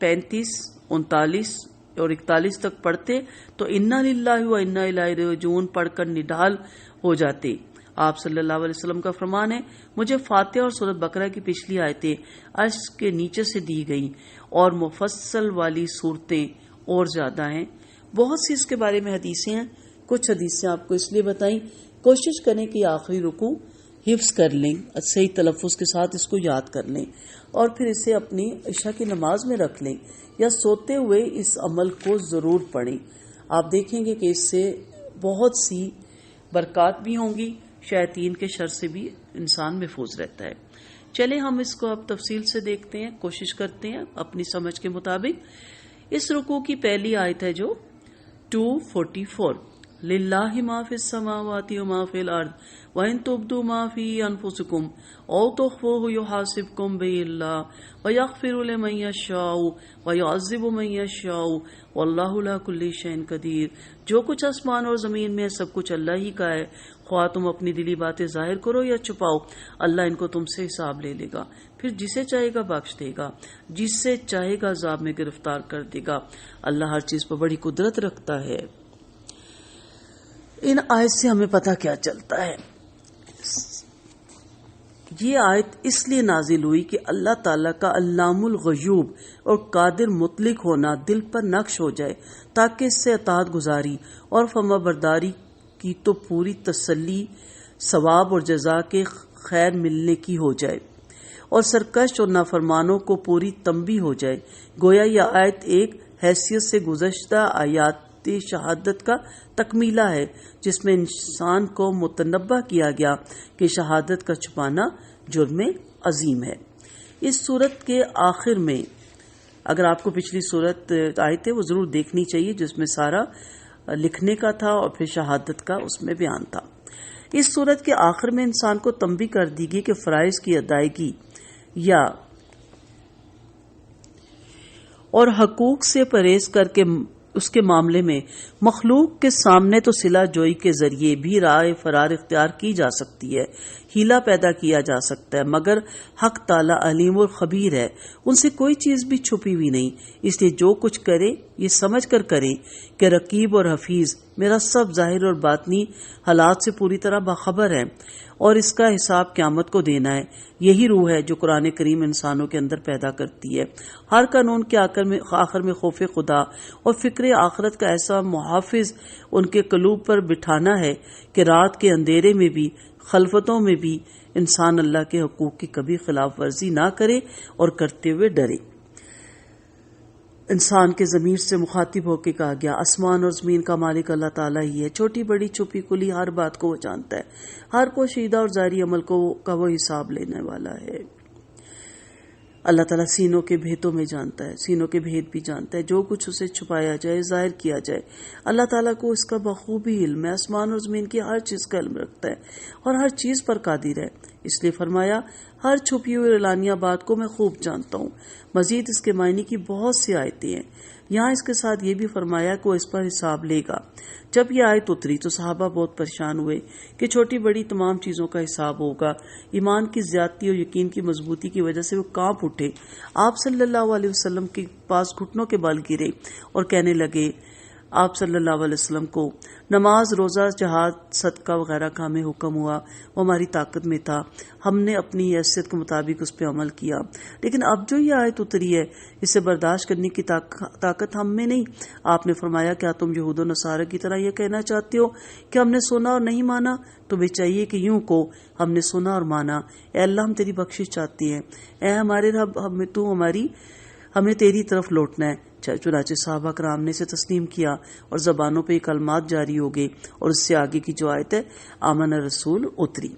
35, 39 اور 41 تک پڑھتے تو انا للہ و انا الیہ راجعون پڑھ کر نڈال ہو جاتے۔ آپ صلی اللہ علیہ وسلم کا فرمان ہے، مجھے فاتحہ اور سورۃ بقرہ کی پچھلی آیتیں عرش کے نیچے سے دی گئی اور مفصل والی صورتیں اور زیادہ ہیں۔ بہت سی اس کے بارے میں حدیثیں ہیں، کچھ حدیثیں آپ کو اس لیے بتائیں، کوشش کریں کہ آخری رکوع حفظ کر لیں، صحیح تلفظ کے ساتھ اس کو یاد کر لیں اور پھر اسے اپنی عشاء کی نماز میں رکھ لیں یا سوتے ہوئے اس عمل کو ضرور پڑھیں۔ آپ دیکھیں گے کہ اس سے بہت سی برکات بھی ہوں گی، شیاطین کے شر سے بھی انسان محفوظ رہتا ہے۔ چلیں ہم اس کو اب تفصیل سے دیکھتے ہیں، کوشش کرتے ہیں اپنی سمجھ کے مطابق۔ اس رکوع کی پہلی آیت ہے جو 244، للہ ما فی السماوات و ما فی الارض وَإِن تُبْدُوا مَا فِي أَنفُسِكُمْ أَوْ تُخْفُوهُ يُحَاسِبْكُم بِهِ اللَّهُ وَيَغْفِرُ لِمَن يَشَاءُ وَيُعَذِّبُ مَن يَشَاءُ وَاللَّهُ عَلَىٰ كُلِّ شَيْءٍ قَدِيرٌ۔ جو کچھ آسمان اور زمین میں ہے سب کچھ اللہ ہی کا ہے، خواہ تم اپنی دلی باتیں ظاہر کرو یا چھپاؤ، اللہ ان کو تم سے حساب لے لے گا، پھر جسے چاہے گا بخش دے گا، جس سے چاہے گا عذاب میں گرفتار کر دے گا، اللہ ہر چیز پر بڑی قدرت رکھتا ہے۔ ان آیت سے ہمیں پتہ کیا چلتا ہے؟ یہ آیت اس لیے نازل ہوئی کہ اللہ تعالیٰ کا علام الغیوب اور قادر مطلق ہونا دل پر نقش ہو جائے، تاکہ اس سے اطاعت گزاری اور فرما برداری کی تو پوری تسلی ثواب اور جزا کے خیر ملنے کی ہو جائے، اور سرکش اور نافرمانوں کو پوری تنبیہ ہو جائے۔ گویا یہ آیت ایک حیثیت سے گزشتہ آیات شہادت کا تکمیلہ ہے، جس میں انسان کو متنبہ کیا گیا کہ شہادت کا چھپانا جرم عظیم ہے۔ اس صورت کے آخر میں، اگر آپ کو پچھلی صورت آیت ہے وہ ضرور دیکھنی چاہیے، جس میں سارا لکھنے کا تھا اور پھر شہادت کا اس میں بیان تھا۔ اس صورت کے آخر میں انسان کو تنبیہ کر دی گئی کہ فرائض کی ادائیگی یا اور حقوق سے پرہیز کر کے اس کے معاملے میں مخلوق کے سامنے تو صلہ جوئی کے ذریعے بھی راہ فرار اختیار کی جا سکتی ہے، ہیلا پیدا کیا جا سکتا ہے، مگر حق تعالی علیم اور خبیر ہے، ان سے کوئی چیز بھی چھپی ہوئی نہیں، اس لیے جو کچھ کرے یہ سمجھ کر کرے کہ رقیب اور حفیظ میرا سب ظاہر اور باطنی حالات سے پوری طرح باخبر ہے، اور اس کا حساب قیامت کو دینا ہے۔ یہی روح ہے جو قرآن کریم انسانوں کے اندر پیدا کرتی ہے۔ ہر قانون کے آخر میں خوف خدا اور فکر آخرت کا ایسا محافظ ان کے قلوب پر بٹھانا ہے کہ رات کے اندھیرے میں بھی، خلوتوں میں بھی انسان اللہ کے حقوق کی کبھی خلاف ورزی نہ کرے اور کرتے ہوئے ڈرے۔ انسان کے ضمیر سے مخاطب ہو کے کہا گیا، آسمان اور زمین کا مالک اللہ تعالیٰ ہی ہے، چھوٹی بڑی چھپی کھلی ہر بات کو وہ جانتا ہے، ہر پوشیدہ اور ظاہری عمل کا وہ حساب لینے والا ہے۔ اللہ تعالیٰ سینوں کے بھیدوں میں جانتا ہے، سینوں کے بھید بھی جانتا ہے، جو کچھ اسے چھپایا جائے ظاہر کیا جائے، اللہ تعالیٰ کو اس کا بخوبی علم ہے، آسمان اور زمین کی ہر چیز کا علم رکھتا ہے اور ہر چیز پر قادر ہے، اس لیے فرمایا ہر چھپی ہوئی اعلانیہ بات کو میں خوب جانتا ہوں۔ مزید اس کے معنی کی بہت سی آیتیں ہیں، یہاں اس کے ساتھ یہ بھی فرمایا کہ وہ اس پر حساب لے گا۔ جب یہ آیت اتری تو صحابہ بہت پریشان ہوئے کہ چھوٹی بڑی تمام چیزوں کا حساب ہوگا۔ ایمان کی زیادتی اور یقین کی مضبوطی کی وجہ سے وہ کانپ اٹھے، آپ صلی اللہ علیہ وسلم کے پاس گھٹنوں کے بل گرے اور کہنے لگے آپ صلی اللہ علیہ وسلم کو، نماز، روزہ، جہاد، صدقہ وغیرہ کا ہمیں حکم ہوا، وہ ہماری طاقت میں تھا، ہم نے اپنی حیثیت کے مطابق اس پہ عمل کیا، لیکن اب جو یہ آیت اتری ہے اسے برداشت کرنے کی طاقت ہم میں نہیں۔ آپ نے فرمایا کیا تم یہود و نصارہ کی طرح یہ کہنا چاہتے ہو کہ ہم نے سنا اور نہیں مانا؟ تمہیں چاہیے کہ یوں کو ہم نے سنا اور مانا، اے اللہ ہم تیری بخشش چاہتے ہیں، اے ہمارے رب ہمیں تیری طرف لوٹنا ہے۔ چنانچہ صحابہ کرام نے اسے تسلیم کیا اور زبانوں پہ یہ کلمات جاری ہو گئے، اور اس سے آگے کی جو آیت ہے آمن رسول اتری۔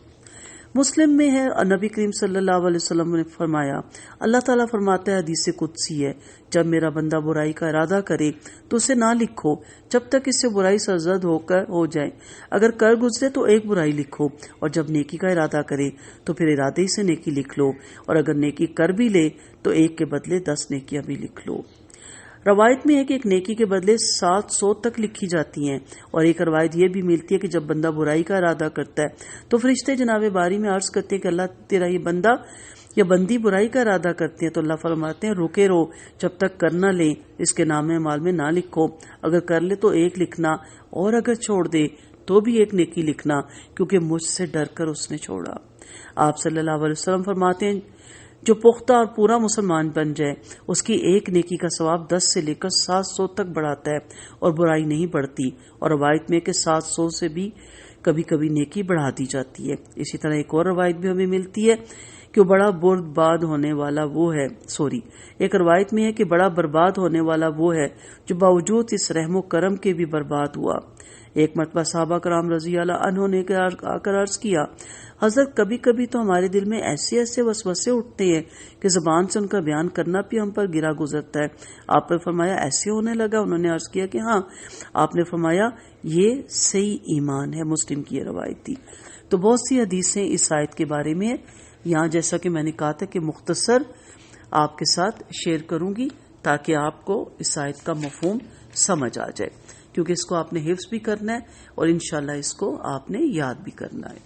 مسلم میں ہے، نبی کریم صلی اللہ علیہ وسلم نے فرمایا، اللہ تعالیٰ فرماتا ہے، حدیث قدسی ہے، جب میرا بندہ برائی کا ارادہ کرے تو اسے نہ لکھو جب تک اس سے برائی سرزد ہو جائے، اگر کر گزرے تو ایک برائی لکھو، اور جب نیکی کا ارادہ کرے تو پھر ارادے ہی سے نیکی لکھ لو، اور اگر نیکی کر بھی لے تو ایک کے بدلے 10 نیکیاں بھی لکھ لو۔ روایت میں ہے کہ ایک نیکی کے بدلے 700 تک لکھی جاتی ہیں، اور ایک روایت یہ بھی ملتی ہے کہ جب بندہ برائی کا ارادہ کرتا ہے تو فرشتے جناب باری میں عرض کرتے ہیں کہ اللہ تیرا یہ بندہ یا بندی برائی کا ارادہ کرتے ہیں تو اللہ فرماتے ہیں رکے رہو جب تک کر نہ لیں، اس کے نام اعمال میں نہ لکھو، اگر کر لے تو ایک لکھنا، اور اگر چھوڑ دے تو بھی ایک نیکی لکھنا، کیونکہ مجھ سے ڈر کر اس نے چھوڑا۔ آپ صلی اللہ علیہ وسلم فرماتے ہیں جو پختہ اور پورا مسلمان بن جائے اس کی ایک نیکی کا ثواب 10 سے لے کر 700 تک بڑھاتا ہے اور برائی نہیں بڑھتی، اور روایت میں کہ 700 سے بھی کبھی کبھی نیکی بڑھا دی جاتی ہے۔ اسی طرح ایک اور روایت بھی ہمیں ملتی ہے کہ بڑا برباد ہونے والا وہ ہے ایک روایت میں ہے کہ بڑا برباد ہونے والا وہ ہے جو باوجود اس رحم و کرم کے بھی برباد ہوا۔ ایک مرتبہ صحابہ کرام رضی اللہ عنہ نے آ کر عرض کیا، حضرت کبھی کبھی تو ہمارے دل میں ایسے ایسے وسوسے اٹھتے ہیں کہ زبان سے ان کا بیان کرنا بھی ہم پر گرا گزرتا ہے۔ آپ نے فرمایا ایسے ہونے لگا؟ انہوں نے عرض کیا کہ ہاں۔ آپ نے فرمایا یہ صحیح ایمان ہے، مسلم کی یہ روایت تھی۔ تو بہت سی حدیثیں اس آیت کے بارے میں یہاں جیسا کہ میں نے کہا تھا کہ مختصر آپ کے ساتھ شیئر کروں گی تاکہ آپ کو اس آیت کا مفہوم سمجھ آ جائے، کیونکہ اس کو آپ نے حفظ بھی کرنا ہے اور انشاءاللہ اس کو آپ نے یاد بھی کرنا ہے۔